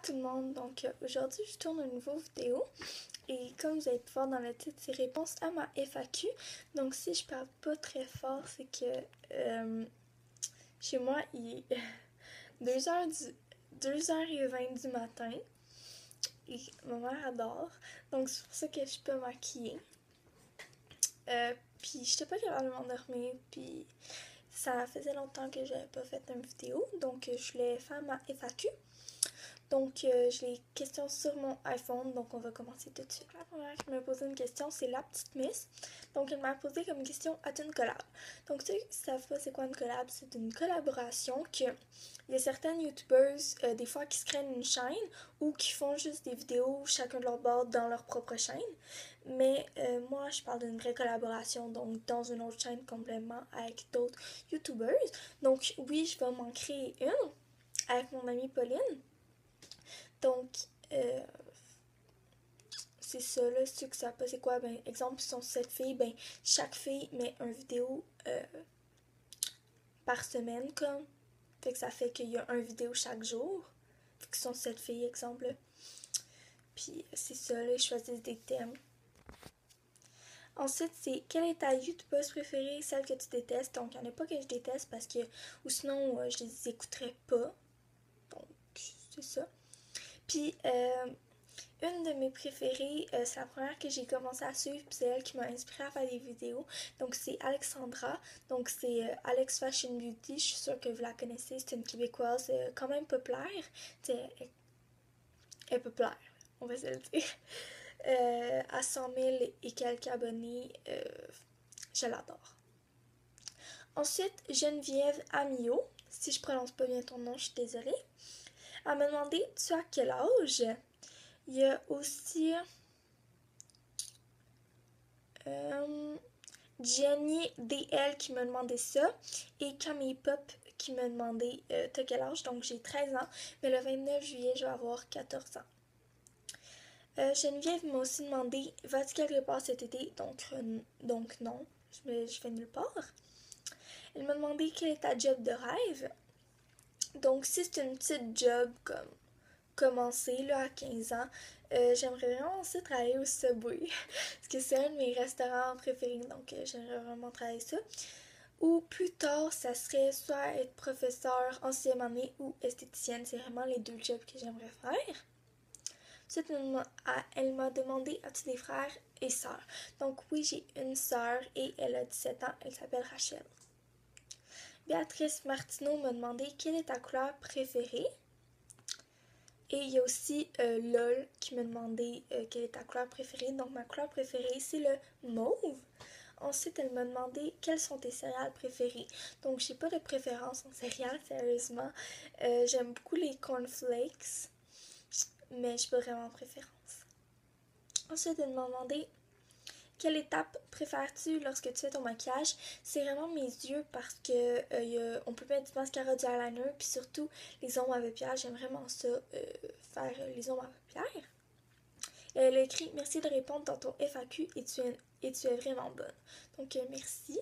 tout le monde, donc aujourd'hui je tourne une nouvelle vidéo et comme vous allez pu voir dans le titre, c'est réponse à ma FAQ. Donc si je parle pas très fort, c'est que chez moi il est 2h20 du matin et ma mère adore, donc c'est pour ça que je suis pas maquillée. Puis j'étais pas capable de m'endormir, puis ça faisait longtemps que j'avais pas fait une vidéo, donc je voulais faire ma FAQ. Donc, j'ai les questions sur mon iPhone, donc on va commencer tout de suite. La première qui m'a posé une question, c'est la petite Miss. Donc, elle m'a posé comme question, as-tu une collab? Donc, ceux qui ne savent pas c'est quoi une collab, c'est une collaboration que il y a certaines youtubeurs, des fois, qui se créent une chaîne ou qui font juste des vidéos chacun de leur bord dans leur propre chaîne. Mais moi, je parle d'une vraie collaboration, donc dans une autre chaîne complètement avec d'autres youtubeurs. Donc, oui, je vais m'en créer une avec mon amie Pauline. Donc, c'est ça, là, ceux que ça pas, c'est quoi? Ben, exemple, si sont 7 filles, ben, chaque fille met une vidéo par semaine, comme. Fait que ça fait qu'il y a une vidéo chaque jour. Fait que ce sont 7 filles, exemple. Puis, c'est ça, là, ils choisissent des thèmes. Ensuite, c'est quelle est ta youtubeuse préférée, celle que tu détestes? Donc, il n'y en a pas que je déteste parce que, ou sinon, je les écouterais pas. Donc, c'est ça. Puis, une de mes préférées, c'est la première que j'ai commencé à suivre, puis c'est elle qui m'a inspirée à faire des vidéos. Donc c'est Alexandra, donc c'est Alex Fashion Beauty, je suis sûre que vous la connaissez, c'est une Québécoise quand même populaire. Elle est populaire, on va se le dire. À 100 000 et quelques abonnés, je l'adore. Ensuite, Geneviève Amio, si je prononce pas bien ton nom, je suis désolée. Elle m'a demandé, tu as quel âge? Il y a aussi Jenny DL qui m'a demandé ça et Camille Pop qui m'a demandé t'as quel âge? Donc j'ai 13 ans, mais le 29 juillet je vais avoir 14 ans. Geneviève m'a aussi demandé vas-tu quelque part cet été? Donc non, je vais nulle part. Elle m'a demandé quel est ta job de rêve. Donc si c'est une petite job comme commencer là, à 15 ans, j'aimerais vraiment aussi travailler au Subway parce que c'est un de mes restaurants préférés, donc j'aimerais vraiment travailler ça. Ou plus tard, ça serait soit être professeur en 6e année ou esthéticienne. C'est vraiment les deux jobs que j'aimerais faire. Ensuite, elle m'a demandé as-tu des frères et sœurs? Donc oui, j'ai une sœur et elle a 17 ans, elle s'appelle Rachel. Béatrice Martineau m'a demandé quelle est ta couleur préférée? Et il y a aussi LOL qui m'a demandé quelle est ta couleur préférée. Donc ma couleur préférée, c'est le mauve. Ensuite, elle m'a demandé quels sont tes céréales préférées. Donc j'ai pas de préférence en céréales, sérieusement. J'aime beaucoup les cornflakes, mais j'ai pas vraiment de préférence. Ensuite, elle m'a demandé quelle étape préfères-tu lorsque tu fais ton maquillage? C'est vraiment mes yeux parce que on peut mettre du mascara, du eyeliner, puis surtout les ombres à paupières. J'aime vraiment ça, faire les ombres à paupières. Elle a écrit merci de répondre dans ton FAQ et tu es vraiment bonne. Donc merci.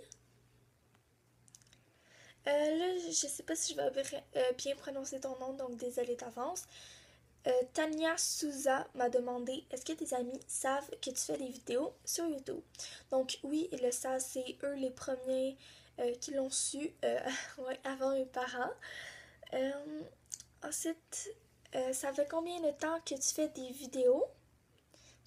Là, je sais pas si je vais bien prononcer ton nom, donc désolée d'avance. Tania Souza m'a demandé est-ce que tes amis savent que tu fais des vidéos sur YouTube? Donc oui, ils le savent, c'est eux les premiers qui l'ont su ouais, avant mes parents. Ensuite, ça fait combien de temps que tu fais des vidéos?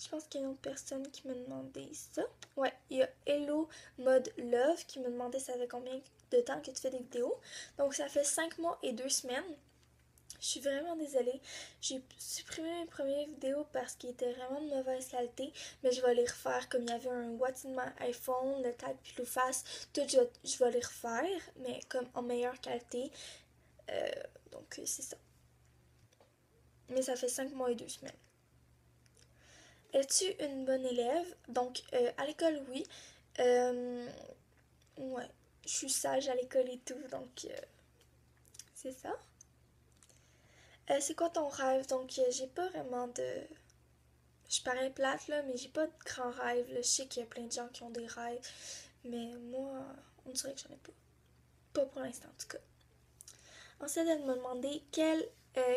Je pense qu'il y a une autre personne qui m'a demandé ça. Ouais, il y a Hello Mode Love qui m'a demandé ça fait combien de temps que tu fais des vidéos. Donc ça fait 5 mois et 2 semaines. Je suis vraiment désolée. J'ai supprimé mes premières vidéos parce qu'ils étaient vraiment de mauvaise qualité, mais je vais les refaire comme il y avait un What's in my iPhone, le tag puis le face, tout je vais les refaire, mais comme en meilleure qualité. Donc c'est ça. Mais ça fait 5 mois et 2 semaines. Es-tu une bonne élève? Donc à l'école oui. Ouais, je suis sage à l'école et tout, donc c'est ça. C'est quoi ton rêve? Donc, j'ai pas vraiment de. Je parais plate, là, mais j'ai pas de grands rêves. Là. Je sais qu'il y a plein de gens qui ont des rêves, mais moi, on dirait que j'en ai pas. Pas pour l'instant, en tout cas. Ensuite, elle m'a demandé quelle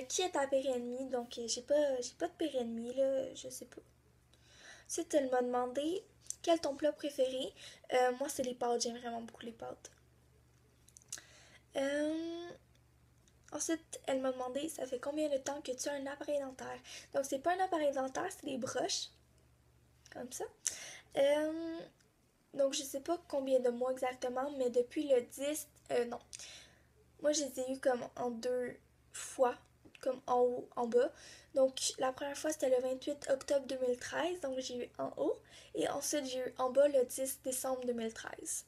Qui est ta pire ennemie? Donc, j'ai pas de pire ennemi, là, je sais pas. Ensuite, elle m'a demandé quel est ton plat préféré. Moi, c'est les pâtes, j'aime vraiment beaucoup les pâtes. Euh, Ensuite, elle m'a demandé ça fait combien de temps que tu as un appareil dentaire. Donc, c'est pas un appareil dentaire, c'est des broches, comme ça. Euh, donc, je sais pas combien de mois exactement, mais depuis le 10, non. Moi, je les ai eu comme en deux fois, comme en haut, en bas. Donc, la première fois, c'était le 28 octobre 2013, donc j'ai eu en haut. Et ensuite, j'ai eu en bas le 10 décembre 2013.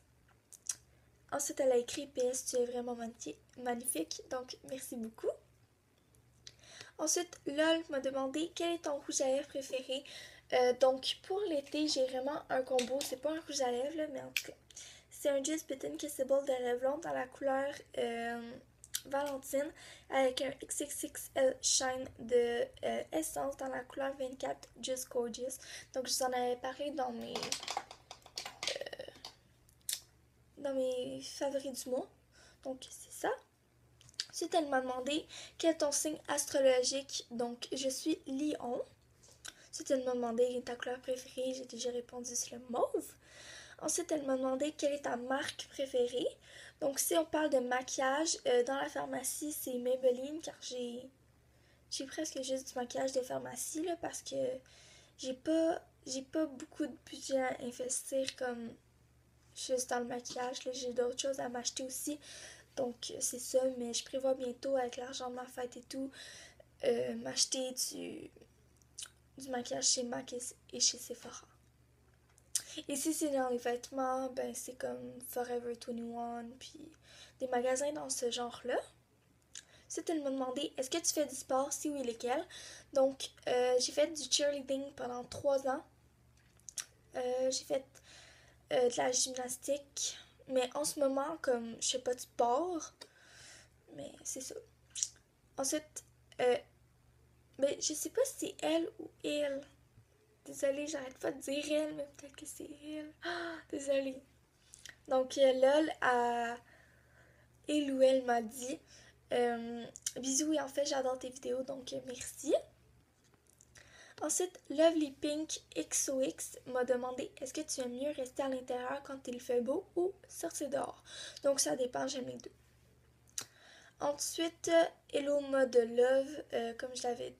Ensuite, elle a écrit PS, tu es vraiment magnifique, donc merci beaucoup. Ensuite, LOL m'a demandé quel est ton rouge à lèvres préféré. Donc, pour l'été, j'ai vraiment un combo. C'est pas un rouge à lèvres, là, mais en tout cas, c'est un Just Bitten Kissable de Revlon dans la couleur Valentine avec un XXXL Shine de Essence dans la couleur 24 Just Gorgeous. Donc, je vous en avais parlé dans mes favoris du mois. Donc, c'est ça. Ensuite, elle m'a demandé quel est ton signe astrologique. Donc, je suis Lion. Ensuite, elle m'a demandé ta couleur préférée. J'ai déjà répondu sur le mauve. Ensuite, elle m'a demandé quelle est ta marque préférée. Donc, si on parle de maquillage, dans la pharmacie, c'est Maybelline, car j'ai presque juste du maquillage de pharmacie, là, parce que j'ai pas, j'ai pas beaucoup de budget à investir comme juste dans le maquillage, là. J'ai d'autres choses à m'acheter aussi. Donc, c'est ça, mais je prévois bientôt, avec l'argent de ma fête et tout, m'acheter du maquillage chez MAC et chez Sephora. Et si c'est dans les vêtements, ben c'est comme Forever 21, puis des magasins dans ce genre-là. Ensuite, elle m'a demandé, est-ce que tu fais du sport, si oui, lesquels? Donc, j'ai fait du cheerleading pendant 3 ans. J'ai fait de la gymnastique. Mais en ce moment, comme je fais pas de sport, mais c'est ça. Ensuite, ben, je sais pas si c'est elle ou il. Désolée, j'arrête pas de dire elle, mais peut-être que c'est elle. Ah, désolée. Donc, LOL, il ou elle m'a dit bisous, et en fait, j'adore tes vidéos, donc merci. Ensuite, Lovely Pink XOX m'a demandé est-ce que tu aimes mieux rester à l'intérieur quand il fait beau ou sortir dehors? Donc, ça dépend, j'aime les deux. Ensuite, Hello Mode Love, comme je l'avais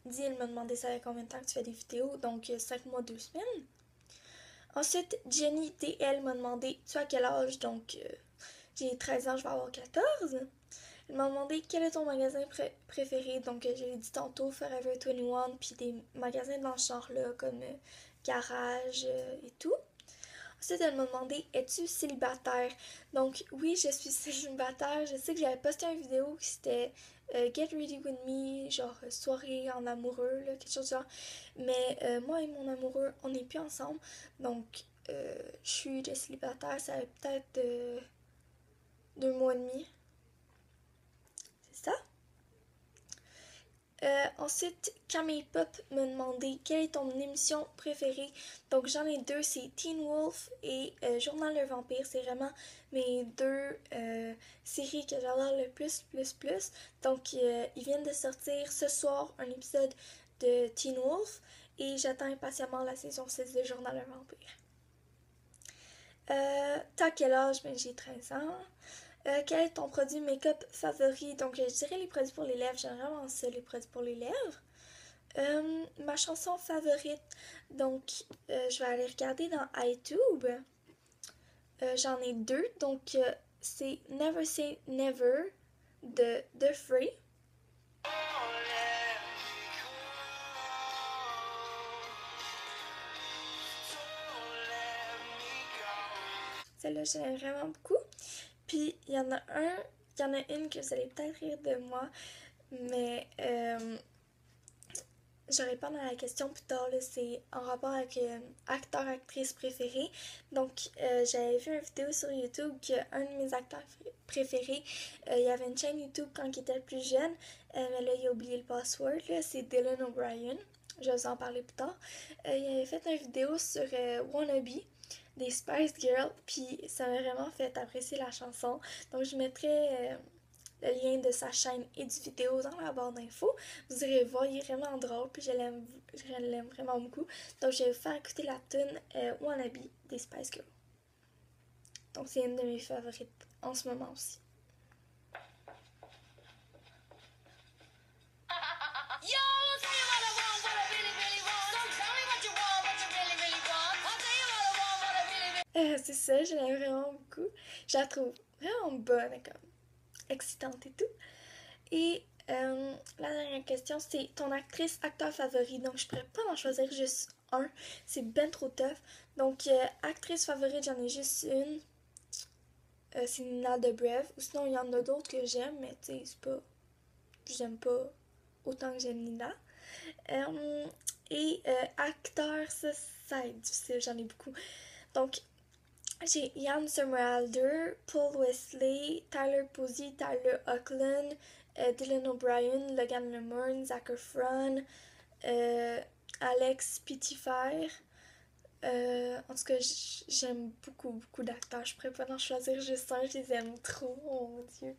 dit, elle m'a demandé ça fait combien de temps que tu fais des vidéos, donc 5 mois, 2 semaines. Ensuite, Jenny DL m'a demandé tu as quel âge? Donc, j'ai 13 ans, je vais avoir 14. Elle m'a demandé quel est ton magasin préféré. Donc, je l'ai dit tantôt, Forever 21, puis des magasins dans ce genre-là, comme Garage et tout. Ensuite, elle m'a demandé es-tu célibataire? Donc, oui, je suis célibataire. Je sais que j'avais posté une vidéo qui c'était Get Ready With Me, genre soirée en amoureux, là, quelque chose de genre. Mais moi et mon amoureux, on n'est plus ensemble. Donc, je suis de célibataire. Ça fait peut-être 2 mois et demi. C'est ça? Ensuite, Camille Pop m'a demandé quelle est ton émission préférée. Donc j'en ai deux, c'est Teen Wolf et Journal d'un vampire. C'est vraiment mes deux séries que j'adore le plus. Donc ils viennent de sortir ce soir un épisode de Teen Wolf et j'attends impatiemment la saison 6 de Journal d'un vampire. T'as quel âge? Ben, j'ai 13 ans. Quel est ton produit make-up favori? Donc, je dirais les produits pour les lèvres. J'aime vraiment ça, les produits pour les lèvres. Ma chanson favorite, donc, je vais aller regarder dans iTube. J'en ai deux. Donc, c'est Never Say Never de The Free. Celle-là, j'aime vraiment beaucoup. Puis, il y en a une que vous allez peut-être rire de moi, mais je réponds à la question plus tard, là, c'est en rapport avec acteur, actrice préféré. Donc, j'avais vu une vidéo sur YouTube qu'un de mes acteurs préférés, il y avait une chaîne YouTube quand il était plus jeune, mais là, il a oublié le password, là, c'est Dylan O'Brien. Je vais vous en parler plus tard. Il avait fait une vidéo sur Wannabe des Spice Girls, puis ça m'a vraiment fait apprécier la chanson. Donc, je mettrai le lien de sa chaîne et du vidéo dans la barre d'infos. Vous irez voir, il est vraiment drôle, puis je l'aime vraiment beaucoup. Donc je vais vous faire écouter la tune Wannabe des Spice Girls. Donc c'est une de mes favorites en ce moment aussi. C'est ça, je l'aime vraiment beaucoup. Je la trouve vraiment bonne, comme excitante et tout. Et la dernière question, c'est ton actrice, acteur favori. Donc, je pourrais pas en choisir juste un. C'est ben trop tough. Donc, actrice favorite, j'en ai juste une. C'est Nina Dobrev. Ou sinon, il y en a d'autres que j'aime, mais tu sais, c'est pas... J'aime pas autant que j'aime Nina. Acteur, ça va être difficile, j'en ai beaucoup. Donc, j'ai Ian Somerhalder, Paul Wesley, Tyler Posey, Tyler Hoechlin, Dylan O'Brien, Logan Lerman, Zac Efron, Alex Pettyfer. En tout cas, j'aime beaucoup d'acteurs. Je pourrais pas en choisir juste un, je les aime trop, oh mon dieu.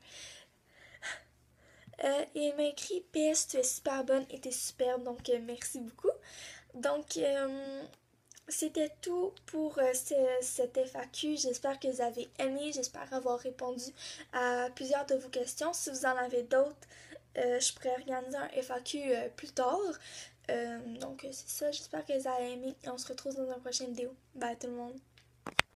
Et il m'a écrit PS, tu es super bonne et t'es superbe, donc merci beaucoup. Donc, c'était tout pour cette FAQ. J'espère que vous avez aimé. J'espère avoir répondu à plusieurs de vos questions. Si vous en avez d'autres, je pourrais organiser un FAQ plus tard. Donc, c'est ça. J'espère que vous avez aimé et on se retrouve dans une prochaine vidéo. Bye tout le monde.